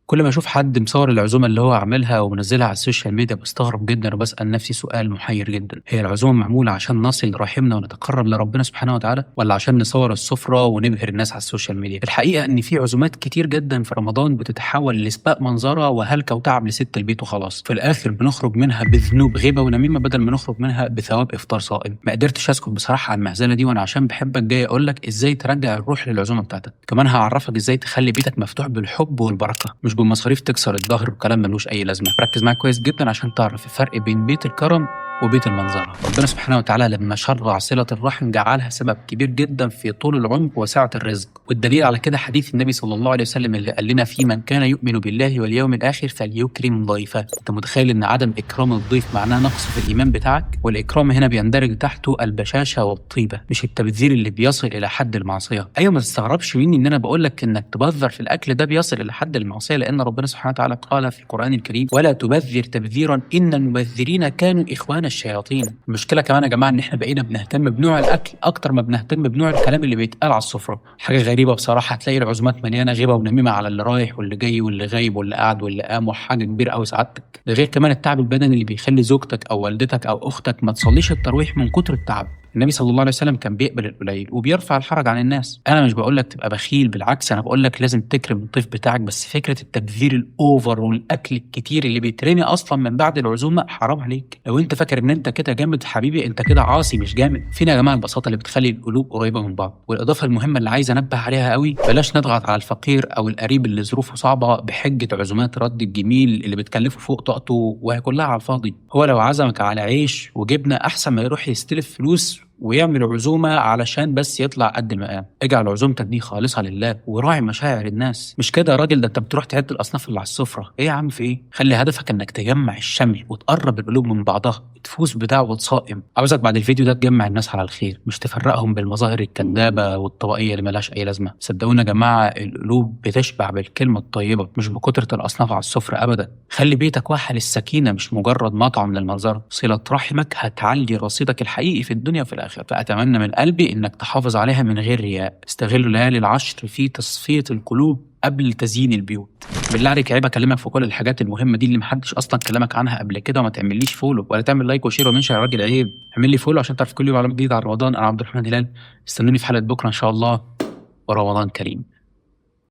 كل ما اشوف حد مصور العزومه اللي هو عاملها ومنزلها على السوشيال ميديا بستغرب جدا وبسال نفسي سؤال محير جدا: هي العزومه معموله عشان نصل رحمنا ونتقرب لربنا سبحانه وتعالى، ولا عشان نصور السفره ونبهر الناس على السوشيال ميديا؟ الحقيقه ان في عزومات كتير جدا في رمضان بتتحول لسباق منظره وهلكه وتعب لست البيت وخلاص، في الاخر بنخرج منها بذنوب غيبه ونميمه بدل ما نخرج منها بثواب افطار صائم. ما قدرتش اسكت بصراحه على المهزله دي، وانا عشان بحبك جاي اقول لك ازاي ترجع الروح للعزومه بتاعتك. كمان هعرفك ازاي تخلي بيتك مفتوح بالحب والبركه مش بالمصاريف تكسر الظهر وكلام ملوش اي لازمه. ركز معايا كويس جدا عشان تعرف الفرق بين بيت الكرم وبيت المنظره. ربنا سبحانه وتعالى لما شرع صله الرحم جعلها سبب كبير جدا في طول العمر وسعه الرزق، والدليل على كده حديث النبي صلى الله عليه وسلم اللي قال لنا فيه: من كان يؤمن بالله واليوم الاخر فليكرم ضيفه. انت متخيل ان عدم اكرام الضيف معناه نقص في الايمان بتاعك؟ والاكرام هنا بيندرج تحته البشاشه والطيبه، مش التبذير اللي بيصل الى حد المعصيه. ايوه، ما تستغربش مني ان انا بقول لك انك تبذر في الاكل ده بيصل الى حد المعصيه، لان ربنا سبحانه وتعالى قال في القران الكريم: ولا تبذر تبذيرا ان المبذرين كانوا اخوان الشياطين. المشكله كمان يا جماعه ان احنا بقينا بنهتم بنوع الاكل اكتر ما بنهتم بنوع الكلام اللي بيتقال على السفره. حاجه غريبه بصراحه، هتلاقي العزومات مليانه غيبه ونميمه على اللي رايح واللي جاي واللي غايب واللي قاعد واللي قام، وحاجه كبيره قوي سعادتك. ده غير كمان التعب البدني اللي بيخلي زوجتك او والدتك او اختك ما تصليش التراويح من كتر التعب. النبي صلى الله عليه وسلم كان بيقبل القليل وبيرفع الحرج عن الناس. انا مش بقول لك تبقى بخيل، بالعكس انا بقول لك لازم تكرم الضيف بتاعك، بس فكره التبذير الاوفر والاكل الكتير اللي بيترمي اصلا من بعد العزومه حرام عليك. لو انت فاكر ان انت كده جامد حبيبي، انت كده عاصي مش جامد. فينا يا جماعه البساطه اللي بتخلي القلوب قريبه من بعض. والاضافه المهمه اللي عايز انبه عليها قوي: بلاش نضغط على الفقير او القريب اللي ظروفه صعبه بحجه عزومات رد الجميل اللي بتكلفه فوق طاقته وهي كلها على الفاضي. هو لو عزمك على عيش وجبنه احسن ما يروح يستلف فلوس ويعمل عزومه علشان بس يطلع قد المقام. اجعل عزومتك دي خالصه لله وراعي مشاعر الناس. مش كده يا راجل، ده انت بتروح تعد الاصناف اللي على السفره. ايه يا عم في ايه؟ خلي هدفك انك تجمع الشمل وتقرب القلوب من بعضها، تفوز بدعوه صائم. عاوزك بعد الفيديو ده تجمع الناس على الخير، مش تفرقهم بالمظاهر الكذابه والطبقيه اللي ملهاش اي لازمه. صدقونا يا جماعه، القلوب بتشبع بالكلمه الطيبه مش بكتره الاصناف على السفره ابدا. خلي بيتك واحه للسكينه مش مجرد مطعم للمنظره. صله رحمك هتعلي رصيدك الحقيقي في الدنيا وفي الاخره. فاتمنى من قلبي انك تحافظ عليها من غير رياء. استغلوا ليالي العشر في تصفيه القلوب قبل تزيين البيوت. بالله عليك عيب اكلمك في كل الحاجات المهمه دي اللي محدش اصلا كلمك عنها قبل كده، وما تعمليش فولو ولا تعمل لايك وشير ومنشن يا راجل، عيب. اعمل لي فولو عشان تعرف كل يوم معلومات جديده عن رمضان. انا عبد الرحمن هلال، استنوني في حلقه بكره ان شاء الله، ورمضان كريم.